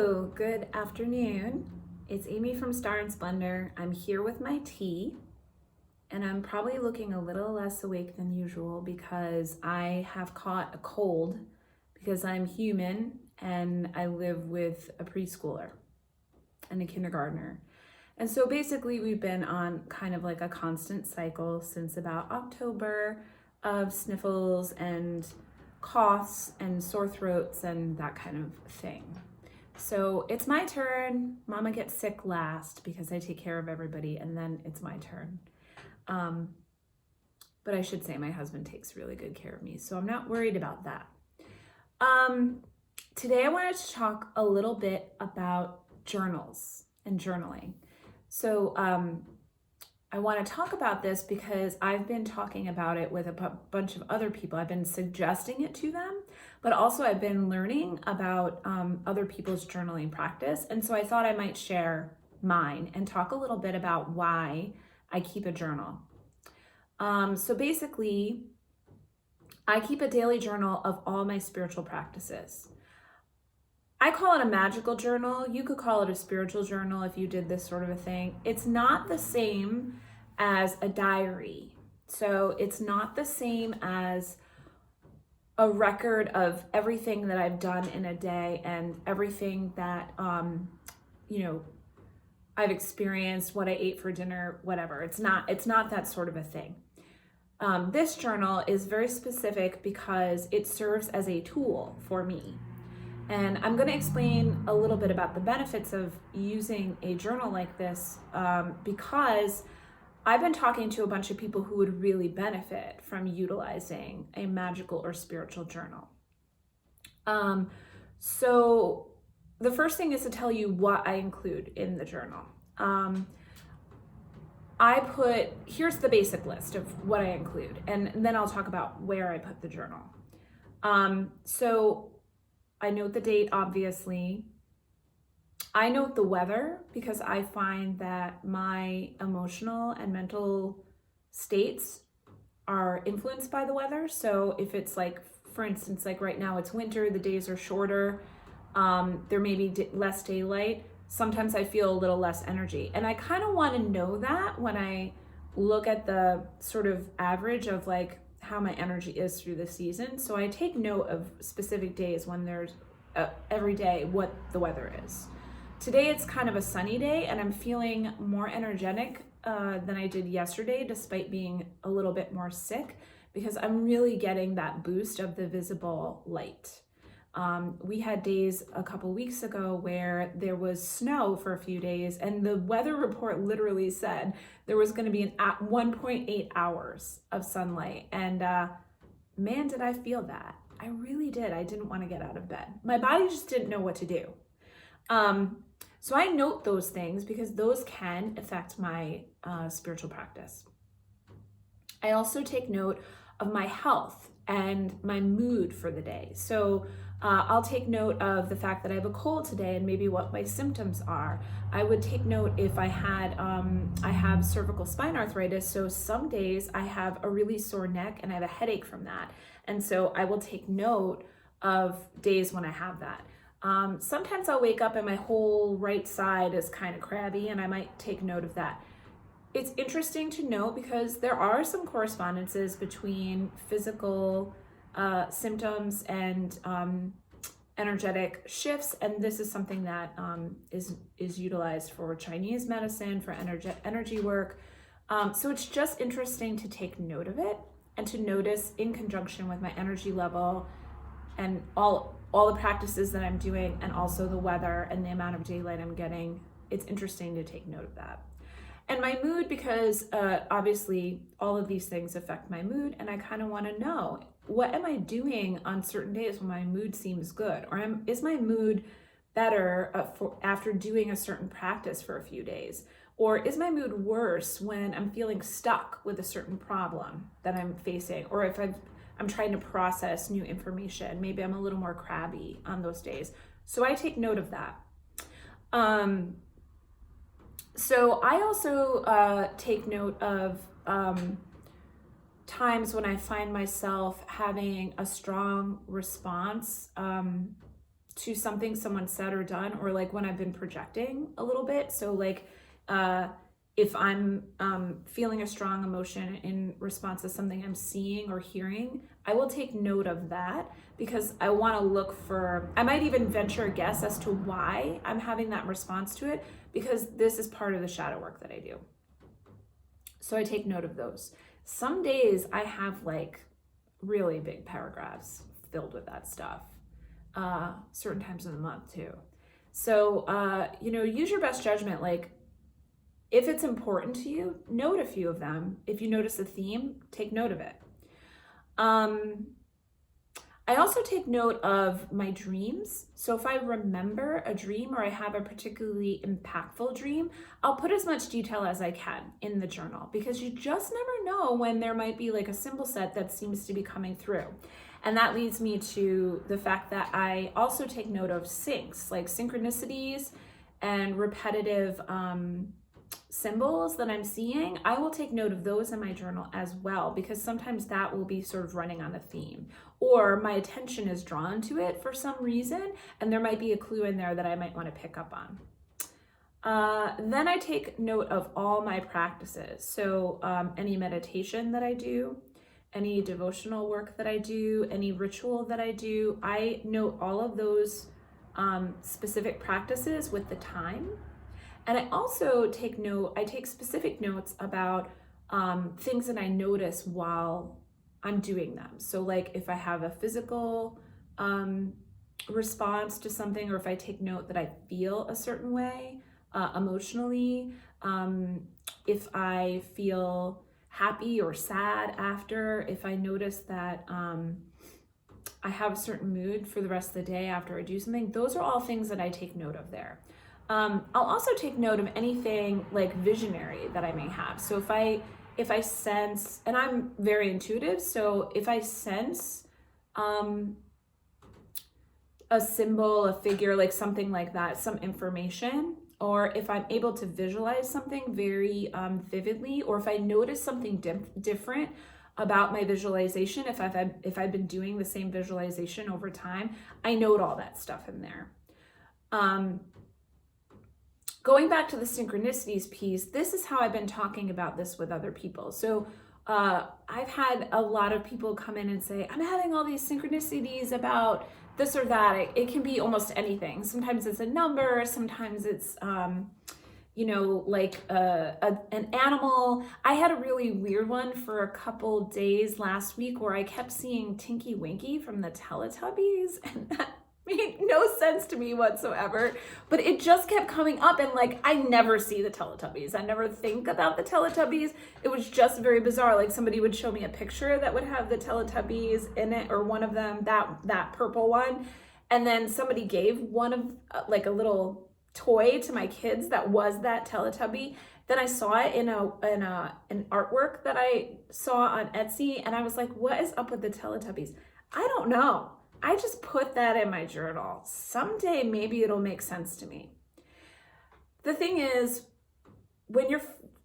Hello, good afternoon. It's Amy from Star and Splendor. I'm here with my tea, and I'm probably looking a little less awake than usual because I have caught a cold because I'm human and I live with a preschooler and a kindergartner. And so basically we've been on kind of like a constant cycle since about October of sniffles and coughs and sore throats and that kind of thing. So it's my turn. Mama gets sick last because I take care of everybody, and then it's my turn. But I should say my husband takes really good care of me, so I'm not worried about that. Today I wanted to talk a little bit about journals and journaling. So I want to talk about this because I've been talking about it with a bunch of other people. I've been suggesting it to them, but also I've been learning about other people's journaling practice. And so I thought I might share mine and talk a little bit about why I keep a journal. So basically, I keep a daily journal of all my spiritual practices. I call it a magical journal. You could call it a spiritual journal if you did this sort of a thing. It's not the same as a diary. So it's not the same as a record of everything that I've done in a day and everything that, I've experienced, what I ate for dinner, whatever. It's not that sort of a thing. This journal is very specific because it serves as a tool for me. And I'm going to explain a little bit about the benefits of using a journal like this because I've been talking to a bunch of people who would really benefit from utilizing a magical or spiritual journal. So the first thing is to tell you what I include in the journal. Here's the basic list of what I include, and then I'll talk about where I put the journal. So I note the date, obviously. I note the weather because I find that my emotional and mental states are influenced by the weather. So if it's like, for instance, like right now it's winter, the days are shorter, there may be less daylight. Sometimes I feel a little less energy. And I kind of want to know that when I look at the sort of average of like how my energy is through the season. So I take note of specific days when there's every day what the weather is. Today it's kind of a sunny day and I'm feeling more energetic than I did yesterday, despite being a little bit more sick, because I'm really getting that boost of the visible light. We had days a couple weeks ago where there was snow for a few days and the weather report literally said there was going to be 1.8 hours of sunlight. And man, did I feel that. I really did. I didn't want to get out of bed. My body just didn't know what to do. So I note those things because those can affect my spiritual practice. I also take note of my health and my mood for the day. So I'll take note of the fact that I have a cold today and maybe what my symptoms are. I would take note if I have cervical spine arthritis. So some days I have a really sore neck and I have a headache from that. And so I will take note of days when I have that. Sometimes I'll wake up and my whole right side is kind of crabby and I might take note of that. It's interesting to note because there are some correspondences between physical symptoms and energetic shifts, and this is something that is utilized for Chinese medicine, for energy work. So it's just interesting to take note of it and to notice in conjunction with my energy level and all the practices that I'm doing, and also the weather and the amount of daylight I'm getting. It's interesting to take note of that. And my mood, because obviously all of these things affect my mood, and I kind of want to know, what am I doing on certain days when my mood seems good? Or is my mood better after doing a certain practice for a few days? Or is my mood worse when I'm feeling stuck with a certain problem that I'm facing? Or if I'm trying to process new information, maybe I'm a little more crabby on those days. So I take note of that. So I also take note of times when I find myself having a strong response to something someone said or done, or like when I've been projecting a little bit. So like if I'm feeling a strong emotion in response to something I'm seeing or hearing, I will take note of that, because I want to look for, I might even venture a guess as to why I'm having that response to it, because this is part of the shadow work that I do. So I take note of those. Some days I have like really big paragraphs filled with that stuff, certain times of the month too. So, use your best judgment. Like, if it's important to you, note a few of them. If you notice a theme, take note of it. I also take note of my dreams. So if I remember a dream or I have a particularly impactful dream, I'll put as much detail as I can in the journal, because you just never know when there might be like a symbol set that seems to be coming through. And that leads me to the fact that I also take note of syncs, like synchronicities and repetitive symbols that I'm seeing. I will take note of those in my journal as well, because sometimes that will be sort of running on a theme, or my attention is drawn to it for some reason, and there might be a clue in there that I might want to pick up on. Then I take note of all my practices. So any meditation that I do, any devotional work that I do, any ritual that I do, I note all of those specific practices with the time. And I also take specific notes about things that I notice while I'm doing them. So like if I have a physical response to something, or if I take note that I feel a certain way emotionally, if I feel happy or sad after, if I notice that I have a certain mood for the rest of the day after I do something, those are all things that I take note of there. I'll also take note of anything like visionary that I may have. So if I sense, and I'm very intuitive, so if I sense a symbol, a figure, like something like that, some information, or if I'm able to visualize something very vividly, or if I notice something different about my visualization, if I've been doing the same visualization over time, I note all that stuff in there. Going back to the synchronicities piece, this is how I've been talking about this with other people. So I've had a lot of people come in and say, I'm having all these synchronicities about this or that. It can be almost anything. Sometimes it's a number, sometimes it's, like an animal. I had a really weird one for a couple days last week where I kept seeing Tinky Winky from the Teletubbies, and that made no sense to me whatsoever, but it just kept coming up, and like I never see the Teletubbies. I never think about the Teletubbies. It was just very bizarre. Like somebody would show me a picture that would have the Teletubbies in it, or one of them, that purple one, and then somebody gave one of like a little toy to my kids that was that Teletubby. Then I saw it in an artwork that I saw on Etsy, and I was like, what is up with the Teletubbies? I don't know. I just put that in my journal. Someday maybe it'll make sense to me. The thing is, when you're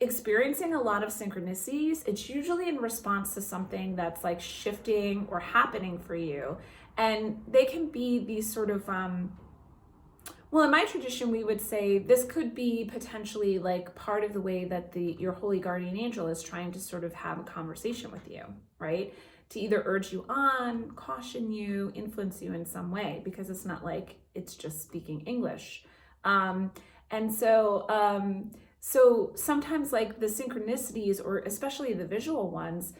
experiencing a lot of synchronicities, it's usually in response to something that's like shifting or happening for you. And they can be these sort of, well, in my tradition, we would say this could be potentially like part of the way that your holy guardian angel is trying to sort of have a conversation with you, right? To either urge you on, caution you, influence you in some way, because it's not like it's just speaking English. So sometimes like the synchronicities, or especially the visual ones,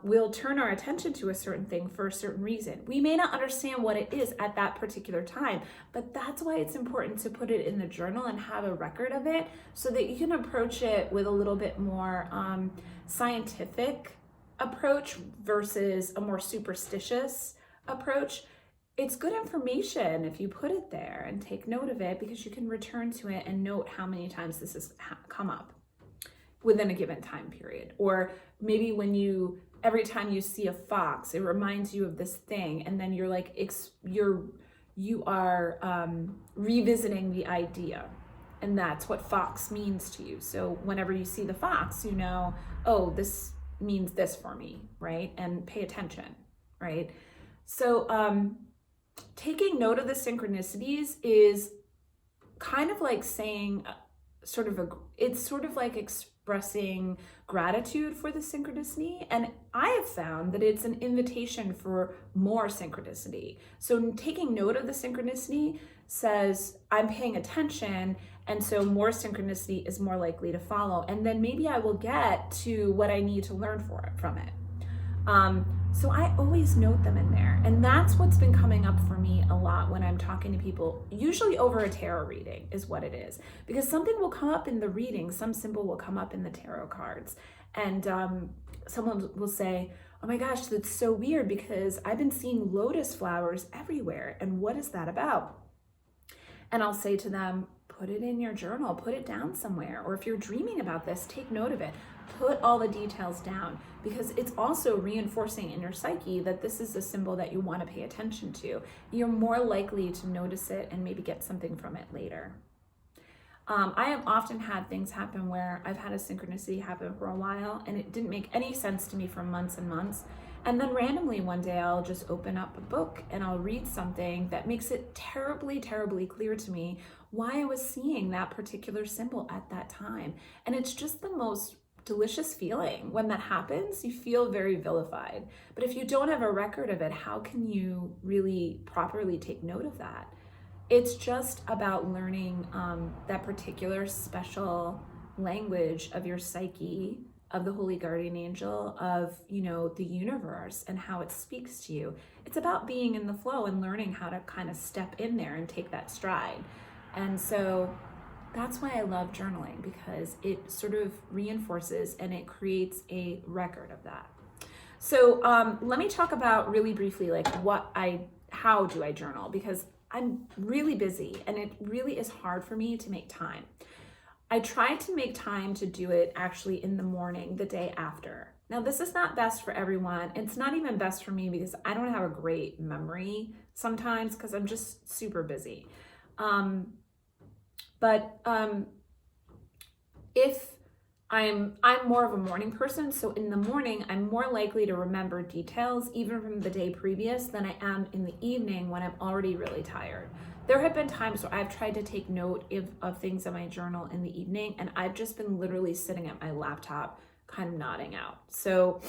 will turn our attention to a certain thing for a certain reason. We may not understand what it is at that particular time, but that's why it's important to put it in the journal and have a record of it, so that you can approach it with a little bit more scientific approach versus a more superstitious approach. It's good information if you put it there and take note of it, because you can return to it and note how many times this has come up within a given time period. Or maybe every time you see a fox, it reminds you of this thing, and then you're like, you are revisiting the idea, and that's what fox means to you. So whenever you see the fox, you know, oh, this means this for me, right? And pay attention, right? So taking note of the synchronicities is kind of like saying it's sort of like expressing gratitude for the synchronicity. And I have found that it's an invitation for more synchronicity. So taking note of the synchronicity says I'm paying attention, and so more synchronicity is more likely to follow. And then maybe I will get to what I need to learn from it. So I always note them in there. And that's what's been coming up for me a lot when I'm talking to people, usually over a tarot reading is what it is. Because something will come up in the reading, some symbol will come up in the tarot cards. And someone will say, oh my gosh, that's so weird because I've been seeing lotus flowers everywhere. And what is that about? And I'll say to them, put it in your journal, put it down somewhere. Or if you're dreaming about this, take note of it. Put all the details down, because it's also reinforcing in your psyche that this is a symbol that you want to pay attention to. You're more likely to notice it and maybe get something from it later. I have often had things happen where I've had a synchronicity happen for a while and it didn't make any sense to me for months and months. And then randomly one day I'll just open up a book and I'll read something that makes it terribly, terribly clear to me why I was seeing that particular symbol at that time. And it's just the most delicious feeling when that happens. You feel very vilified. But if you don't have a record of it, how can you really properly take note of that? It's just about learning that particular special language of your psyche, of the holy guardian angel, of, the universe and how it speaks to you. It's about being in the flow and learning how to kind of step in there and take that stride. And so that's why I love journaling, because it sort of reinforces and it creates a record of that. So let me talk about really briefly, like how do I journal? Because I'm really busy and it really is hard for me to make time. I try to make time to do it actually in the morning, the day after. Now, this is not best for everyone. It's not even best for me because I don't have a great memory sometimes because I'm just super busy. But if I'm more of a morning person, so in the morning, I'm more likely to remember details even from the day previous than I am in the evening when I'm already really tired. There have been times where I've tried to take note of things in my journal in the evening, and I've just been literally sitting at my laptop, kind of nodding out. So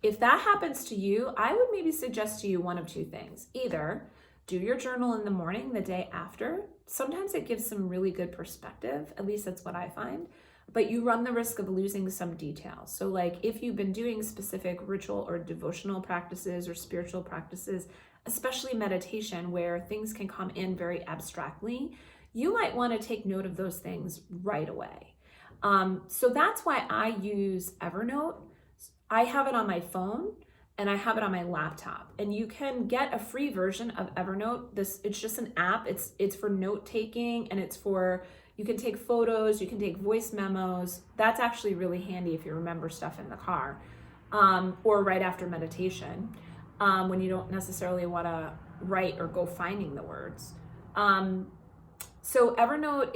if that happens to you, I would maybe suggest to you one of two things. Either do your journal in the morning, the day after. Sometimes it gives some really good perspective, at least that's what I find, but you run the risk of losing some details. So like if you've been doing specific ritual or devotional practices or spiritual practices, especially meditation where things can come in very abstractly, you might want to take note of those things right away. So that's why I use Evernote. I have it on my phone and I have it on my laptop, and you can get a free version of Evernote. It's just an app. It's for note taking, and you can take photos, you can take voice memos. That's actually really handy if you remember stuff in the car, or right after meditation, when you don't necessarily want to write or go finding the words. So Evernote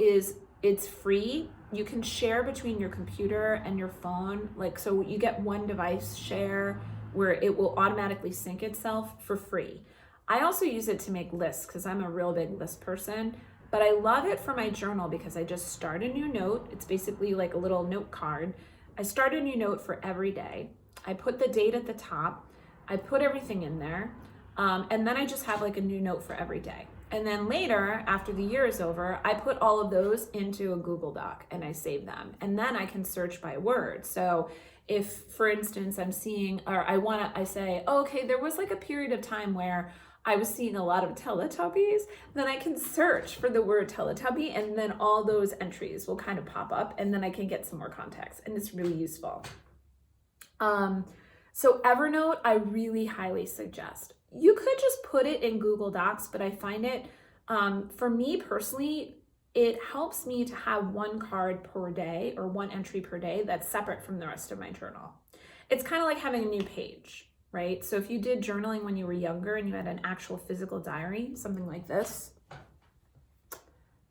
it's free. You can share between your computer and your phone. So you get one device share where it will automatically sync itself for free. I also use it to make lists because I'm a real big list person, but I love it for my journal because I just start a new note. It's basically like a little note card. I start a new note for every day. I put the date at the top. I put everything in there. And then I just have like a new note for every day. And then later, after the year is over, I put all of those into a Google Doc and I save them. And then I can search by word. So if, for instance, I'm seeing, or I say, oh, okay, there was like a period of time where I was seeing a lot of Teletubbies, then I can search for the word Teletubby, and then all those entries will kind of pop up, and then I can get some more context, and it's really useful. So Evernote, I really highly suggest. You could just put it in Google Docs, but I find it, for me personally, it helps me to have one card per day or one entry per day that's separate from the rest of my journal. It's kind of like having a new page, right? So if you did journaling when you were younger and you had an actual physical diary, something like this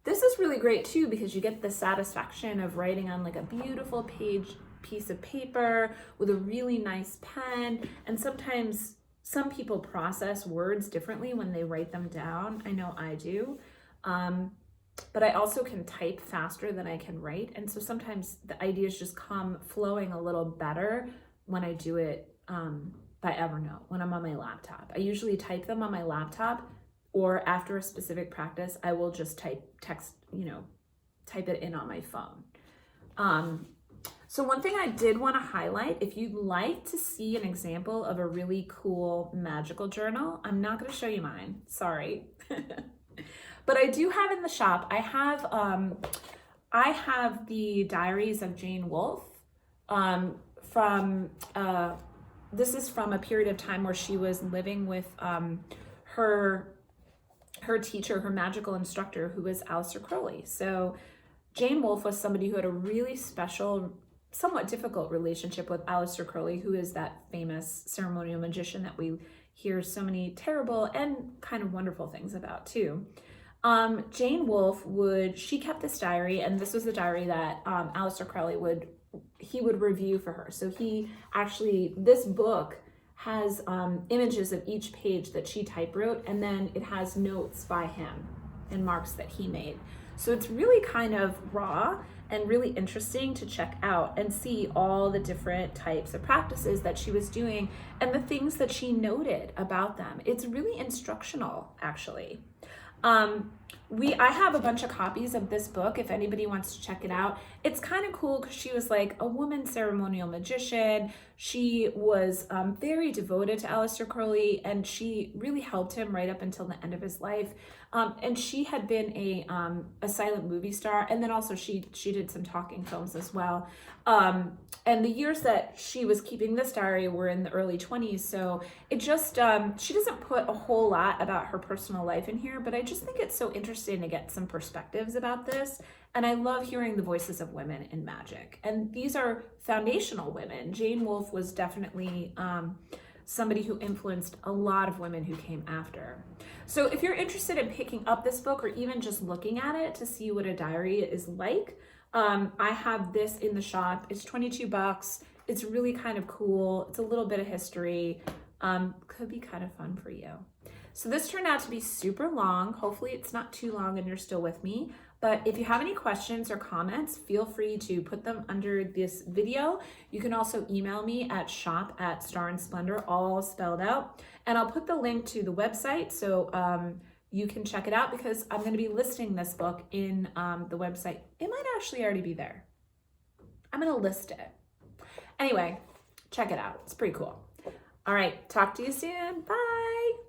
is really great too, because you get the satisfaction of writing on like a beautiful piece of paper with a really nice pen. And sometimes some people process words differently when they write them down. I know I do. But I also can type faster than I can write. And so sometimes the ideas just come flowing a little better when I do it by Evernote, when I'm on my laptop. I usually type them on my laptop, or after a specific practice, I will just type it in on my phone. So one thing I did want to highlight, if you'd like to see an example of a really cool magical journal, I'm not going to show you mine, sorry. But I do have in the shop, I have the Diaries of Jane Wolfe this is from a period of time where she was living with her teacher, her magical instructor, who was Aleister Crowley. So Jane Wolfe was somebody who had a really special, somewhat difficult relationship with Aleister Crowley, who is that famous ceremonial magician that we hear so many terrible and kind of wonderful things about too. Jane Wolfe she kept this diary, and this was the diary that Aleister Crowley would review for her. So this book has images of each page that she typewrote, and then it has notes by him and marks that he made. So it's really kind of raw and really interesting to check out and see all the different types of practices that she was doing and the things that she noted about them. It's really instructional, actually. I have a bunch of copies of this book if anybody wants to check it out. It's kind of cool because she was like a woman ceremonial magician. She was very devoted to Aleister Crowley, and she really helped him right up until the end of his life. And she had been a silent movie star, and then also she did some talking films as well. And the years that she was keeping this diary were in the early 20s, so it just, she doesn't put a whole lot about her personal life in here, but I just think it's so interesting to get some perspectives about this, and I love hearing the voices of women in magic. And these are foundational women. Jane Wolfe was definitely somebody who influenced a lot of women who came after. So if you're interested in picking up this book or even just looking at it to see what a diary is like, I have this in the shop. It's $22. It's really kind of cool. It's a little bit of history. Could be kind of fun for you. So this turned out to be super long. Hopefully it's not too long and you're still with me. But if you have any questions or comments, feel free to put them under this video. You can also email me at shop@Star and Splendor, all spelled out. And I'll put the link to the website so you can check it out, because I'm going to be listing this book in the website. It might actually already be there. I'm going to list it. Anyway, check it out. It's pretty cool. All right, talk to you soon. Bye.